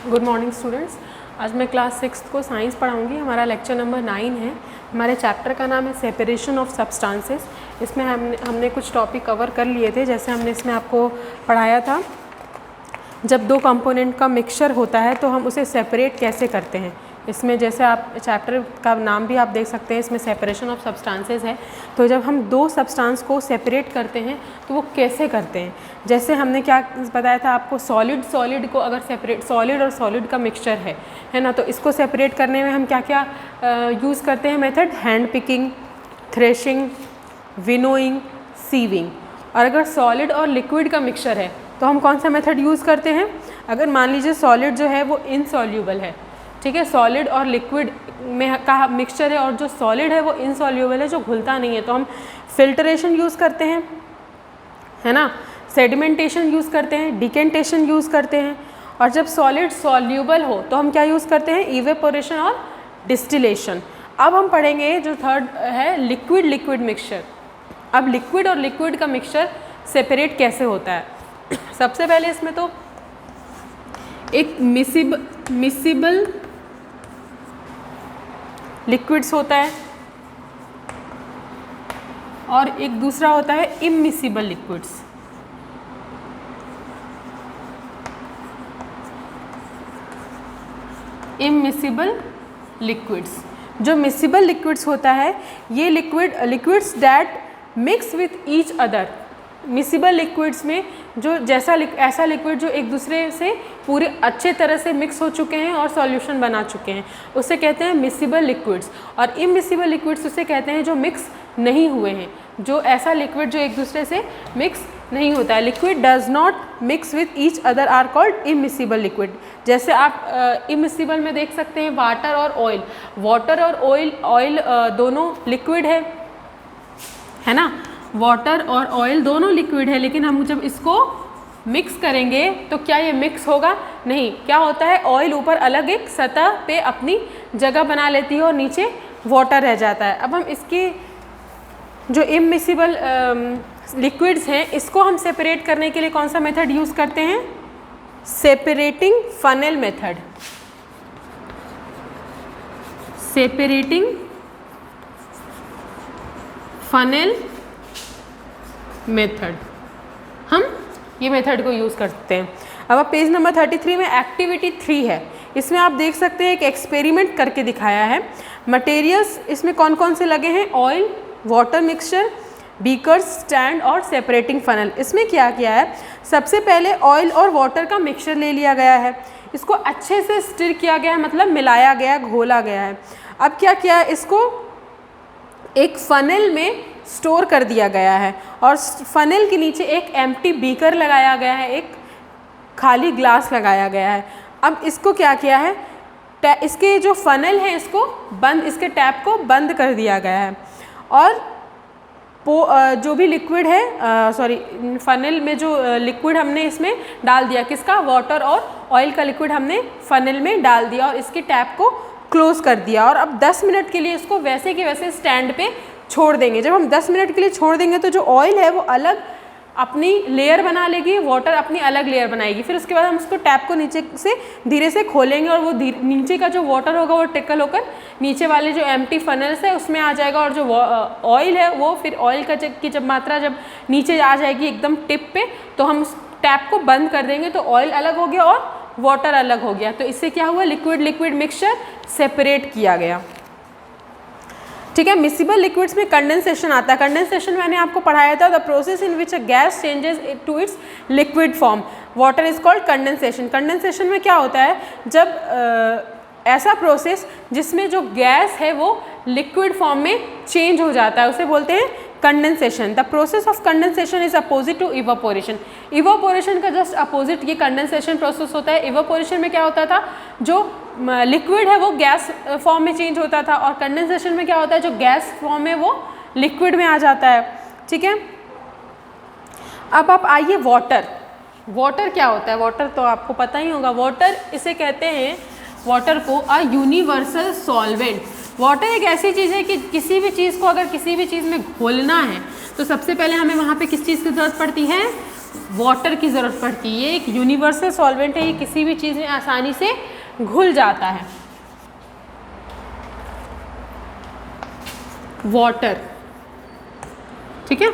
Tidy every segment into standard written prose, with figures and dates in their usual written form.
Good morning students. आज मैं class 6 को साइंस पढ़ाऊंगी। हमारा लेक्चर नंबर 9 है। हमारे चैप्टर का नाम है सेपरेशन ऑफ सब्सटेंसेस। इसमें हमने कुछ टॉपिक कवर कर लिए थे। जैसे हमने इसमें आपको पढ़ाया था, जब दो कंपोनेंट का मिक्सचर होता है तो हम उसे सेपरेट कैसे करते हैं। इसमें जैसे आप चैप्टर का नाम भी आप देख सकते हैं, इसमें सेपरेशन ऑफ सब्सटेंसेस है। तो जब हम दो सब्सटेंस को सेपरेट करते हैं तो वो कैसे करते हैं। जैसे हमने क्या बताया था आपको, सॉलिड को अगर सेपरेट, सॉलिड और सॉलिड का मिक्सचर है ना, तो इसको सेपरेट करने में हम क्या क्या यूज़ करते हैं method, hand picking, threshing, winnowing, sieving. और अगर सॉलिड और लिक्विड का मिक्सचर है तो हम कौन सा मेथड यूज़ करते हैं। अगर मान लीजिए सॉलिड जो है वो इनसॉल्यूबल है, ठीक है, सॉलिड और लिक्विड में का मिक्सचर है और जो सॉलिड है वो इनसॉल्यूबल है, जो घुलता नहीं है, तो हम फिल्ट्रेशन यूज़ करते हैं, है ना, सेडिमेंटेशन यूज़ करते हैं, डिकेंटेशन यूज़ करते हैं। और जब सॉलिड सॉल्यूबल हो तो हम क्या यूज़ करते हैं, इवेपोरेशन और डिस्टिलेशन। अब हम पढ़ेंगे जो थर्ड है लिक्विड मिक्सचर। अब लिक्विड और लिक्विड का मिक्सचर सेपरेट कैसे होता है। सबसे पहले इसमें तो एक मिसिबल लिक्विड्स होता है और एक दूसरा होता है इमिसिबल लिक्विड्स। इमिसिबल लिक्विड्स, जो मिसिबल लिक्विड्स होता है, ये liquids that mix with each other. Miscible liquids में जो ऐसा लिक्विड जो एक दूसरे से पूरे अच्छे तरह से मिक्स हो चुके हैं और सॉल्यूशन बना चुके हैं, उसे कहते हैं मिसिबल लिक्विड्स। और इमिसिबल लिक्विड्स उसे कहते हैं जो मिक्स नहीं हुए हैं, जो ऐसा लिक्विड जो एक दूसरे से मिक्स नहीं होता है। Liquid does not mix with each other are called immiscible liquid. जैसे आप इमिसिबल में देख सकते हैं वाटर और ऑयल। वाटर और ऑयल दोनों लिक्विड है ना, वाटर और ऑयल दोनों लिक्विड है, लेकिन हम जब इसको मिक्स करेंगे तो क्या ये मिक्स होगा, नहीं। क्या होता है, ऑयल ऊपर अलग एक सतह पे अपनी जगह बना लेती है और नीचे वाटर रह जाता है। अब हम इसकी जो इमिसिबल लिक्विड्स हैं, इसको हम सेपरेट करने के लिए कौन सा मेथड यूज़ करते हैं, separating funnel method. Separating funnel method, हम ये मेथड को यूज़ करते हैं। अब आप पेज नंबर 33 में एक्टिविटी 3 है। इसमें आप देख सकते हैं एक एक्सपेरिमेंट करके दिखाया है। मटेरियल्स इसमें कौन कौन से लगे हैं, oil, water mixture, beaker, stand और सेपरेटिंग फनल। इसमें क्या किया है, सबसे पहले ऑयल और वाटर का मिक्सचर ले लिया गया है, इसको अच्छे से स्टिर किया गया है, मतलब मिलाया गया, घोला गया है। अब क्या किया है, इसको एक फनल में स्टोर कर दिया गया है और फनल के नीचे एक एम्प्टी बीकर लगाया गया है, एक खाली ग्लास लगाया गया है। अब इसको क्या किया है, इसके जो फनल है इसको बंद, इसके टैप को बंद कर दिया गया है और जो भी लिक्विड है, फनल में जो लिक्विड हमने इसमें डाल दिया, किसका, वाटर और ऑयल का लिक्विड हमने फनल में डाल दिया और इसके टैप को क्लोज कर दिया। और अब 10 मिनट के लिए इसको वैसे के वैसे स्टैंड पे छोड़ देंगे। जब हम 10 मिनट के लिए छोड़ देंगे तो जो ऑयल है वो अलग अपनी लेयर बना लेगी, वाटर अपनी अलग लेयर बनाएगी। फिर उसके बाद हम उसको टैप को नीचे से धीरे से खोलेंगे और वो नीचे का जो वाटर होगा वो टिकल होकर नीचे वाले जो एम्प्टी फनल्स है उसमें आ जाएगा और जो ऑयल है वो फिर ऑयल की जब मात्रा जब नीचे आ जाएगी एकदम टिप पे, तो हम उस टैप को बंद कर देंगे तो ऑयल अलग हो गया और वाटर अलग हो गया। तो इससे क्या हुआ, लिक्विड मिक्सचर सेपरेट किया गया। ठीक है। मिसिबल लिक्विड्स में कंडेंसेशन आता है। कंडेंसेशन मैंने आपको पढ़ाया था, the process in which a gas changes to its liquid form, water is called condensation. Condensation में क्या होता है, जब ऐसा प्रोसेस जिसमें जो गैस है वो लिक्विड फॉर्म में चेंज हो जाता है, उसे बोलते हैं condensation. The process of condensation is opposite to evaporation. Evaporation का जस्ट अपोजिट ये कंडेंसेशन प्रोसेस होता है। इवापोरेशन में क्या होता था, जो लिक्विड है वो गैस फॉर्म में चेंज होता था और कंडेंसेशन में क्या होता है, जो गैस फॉर्म में वो लिक्विड में आ जाता है। ठीक है। अब आप आइए वाटर क्या होता है। वाटर तो आपको पता ही होगा, वाटर इसे कहते हैं, वाटर को अ यूनिवर्सल सॉल्वेंट। वाटर एक ऐसी चीज़ है कि किसी भी चीज़ को अगर किसी भी चीज़ में घोलना है तो सबसे पहले हमें वहाँ पे किस चीज़ की ज़रूरत पड़ती है, वाटर की ज़रूरत पड़ती है। ये एक यूनिवर्सल सॉल्वेंट है, ये किसी भी चीज़ में आसानी से घुल जाता है। वाटर, ठीक है,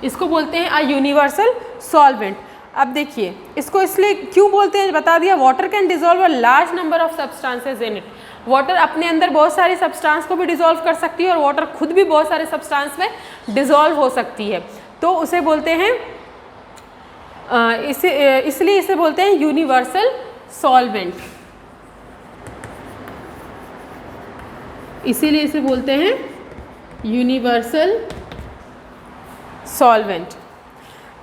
इसको बोलते हैं अ यूनिवर्सल सॉल्वेंट। अब देखिए इसको इसलिए क्यों बोलते हैं बता दिया। Water can dissolve a large number of substances in it. Water अपने अंदर बहुत सारी सब्सटेंस को भी डिजोल्व कर सकती है और वाटर खुद भी बहुत सारे सब्सटेंस में डिजोल्व हो सकती है, तो उसे बोलते हैं इसलिए इसे बोलते हैं यूनिवर्सल सॉल्वेंट। इसीलिए इसे बोलते हैं universal solvent.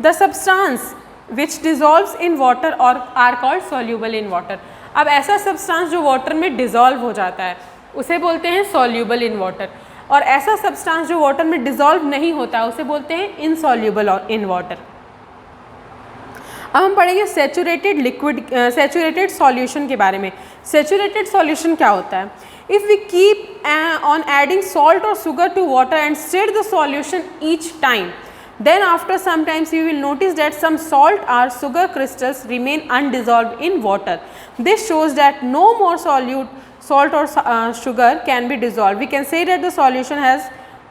The substance which dissolves in water और are called soluble in water. अब ऐसा सब्सटेंस जो वाटर में डिजोल्व हो जाता है उसे बोलते हैं सॉल्यूबल इन वाटर, और ऐसा सब्सटेंस जो वाटर में डिजोल्व नहीं होता उसे बोलते हैं इनसॉल्यूबल इन वाटर। अब हम पढ़ेंगे सैचुरेटेड लिक्विड सैचुरेटेड सॉल्यूशन के बारे में। सैचुरेटेड सॉल्यूशन क्या होता है? If we keep on adding salt और sugar to water and stir the solution each time, then after some times you will notice that some salt or sugar crystals remain undissolved in water. This shows that no more salt or sugar can be dissolved. We can say that the solution has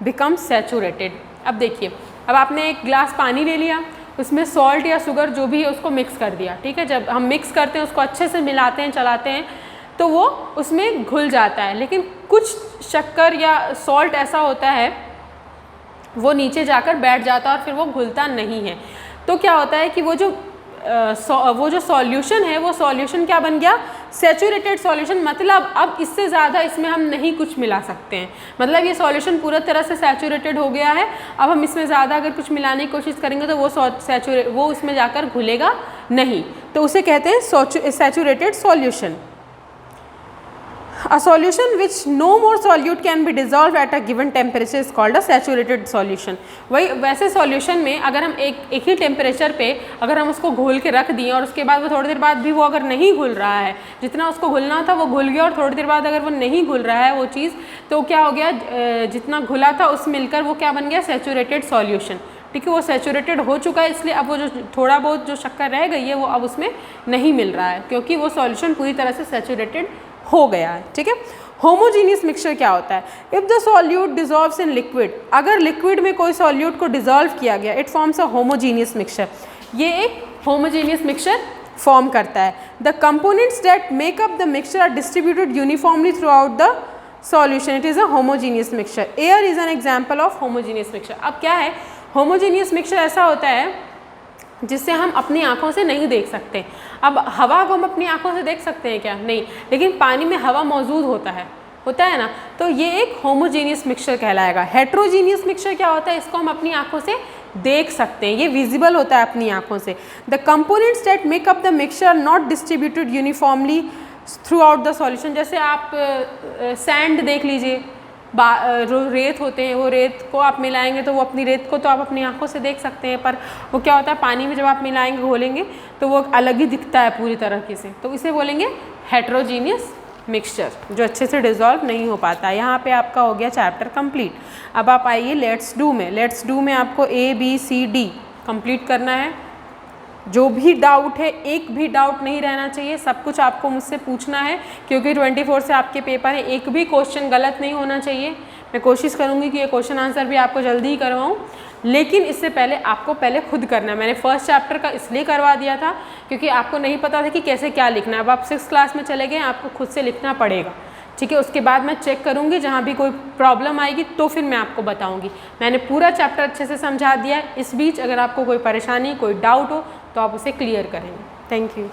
become saturated. अब देखिए, अब आपने एक glass पानी ले लिया, उसमें salt या शुगर जो भी है उसको मिक्स कर दिया, ठीक है। जब हम मिक्स करते हैं उसको अच्छे से मिलाते हैं, चलाते हैं, तो वो उसमें घुल जाता है। लेकिन कुछ शक्कर या सॉल्ट ऐसा होता है वो नीचे जाकर बैठ जाता है और फिर वो घुलता नहीं है। तो क्या होता है कि वो जो सॉल्यूशन है वो सॉल्यूशन क्या बन गया? Saturated solution. मतलब अब इससे ज़्यादा इसमें हम नहीं कुछ मिला सकते हैं, मतलब ये सॉल्यूशन पूरा तरह से सैचुरेटेड हो गया है। अब हम इसमें ज़्यादा अगर कुछ मिलाने की कोशिश करेंगे तो वो उसमें जाकर घुलेगा नहीं, तो उसे कहते हैं saturated solution. A solution which no more solute can be dissolved at a given temperature is called a saturated solution। वही वैसे सॉल्यूशन में अगर हम एक ही टेम्परेचर पे अगर हम उसको घोल के रख दिए और उसके बाद वो थोड़ी देर बाद भी वो अगर नहीं घुल रहा है, जितना उसको घुलना था वो घुल गया और थोड़ी देर बाद अगर वो नहीं घुल रहा है वो चीज़, तो क्या हो गया? जितना घुला था उस मिलकर वो क्या बन गया? सैचुरेटेड सॉल्यूशन, ठीक है। वो सैचुरेटेड हो चुका है, इसलिए अब वो जो थोड़ा बहुत जो शक्कर रह गई है वो अब उसमें नहीं मिल रहा है, क्योंकि वो सॉल्यूशन पूरी तरह से सैचुरेटेड हो गया है, ठीक है। होमोजीनियस मिक्सचर क्या होता है? If the solute dissolves in liquid, अगर लिक्विड में कोई सॉल्यूट को डिजॉल्व किया गया, it forms a homogeneous mixture. ये एक होमोजीनियस मिक्सचर फॉर्म करता है। The components that make up the mixture are distributed uniformly throughout the solution, it is a homogeneous mixture. Air is an example of homogeneous mixture. अब क्या है? Homogeneous mixture ऐसा होता है जिससे हम अपनी आँखों से नहीं देख सकते। अब हवा को हम अपनी आँखों से देख सकते हैं क्या? नहीं, लेकिन पानी में हवा मौजूद होता है ना, तो ये एक होमोजीनियस मिक्सचर कहलाएगा। हेट्रोजीनियस मिक्सचर क्या होता है? इसको हम अपनी आँखों से देख सकते हैं, ये विजिबल होता है अपनी आँखों से। The components that make up the mixture not distributed uniformly throughout the solution. जैसे आप सैंड देख लीजिए, रेत होते हैं, वो रेत को आप मिलाएंगे तो वो अपनी रेत को तो आप अपनी आंखों से देख सकते हैं, पर वो क्या होता है पानी में जब आप मिलाएंगे, घोलेंगे, तो वो अलग ही दिखता है पूरी तरीके से, तो इसे बोलेंगे हेट्रोजीनियस मिक्सचर, जो अच्छे से डिज़ोल्व नहीं हो पाता। यहाँ पे आपका हो गया चैप्टर कंप्लीट। अब आप आइए लेट्स डू में। लेट्स डू में आपको ABCD कंप्लीट करना है। जो भी डाउट है, एक भी डाउट नहीं रहना चाहिए, सब कुछ आपको मुझसे पूछना है, क्योंकि 24 से आपके पेपर है, एक भी क्वेश्चन गलत नहीं होना चाहिए। मैं कोशिश करूँगी कि ये क्वेश्चन आंसर भी आपको जल्दी ही करवाऊँ, लेकिन इससे पहले आपको पहले खुद करना है। मैंने फर्स्ट चैप्टर का इसलिए करवा दिया था क्योंकि आपको नहीं पता था कि कैसे क्या लिखना है। अब आप 6th क्लास में चले गए, आपको खुद से लिखना पड़ेगा, ठीक है। उसके बाद मैं चेक करूँगी, जहाँ भी कोई प्रॉब्लम आएगी तो फिर मैं आपको बताऊँगी। मैंने पूरा चैप्टर अच्छे से समझा दिया है। इस बीच अगर आपको कोई परेशानी, कोई डाउट हो तो आप उसे क्लियर करेंगे। Thank you.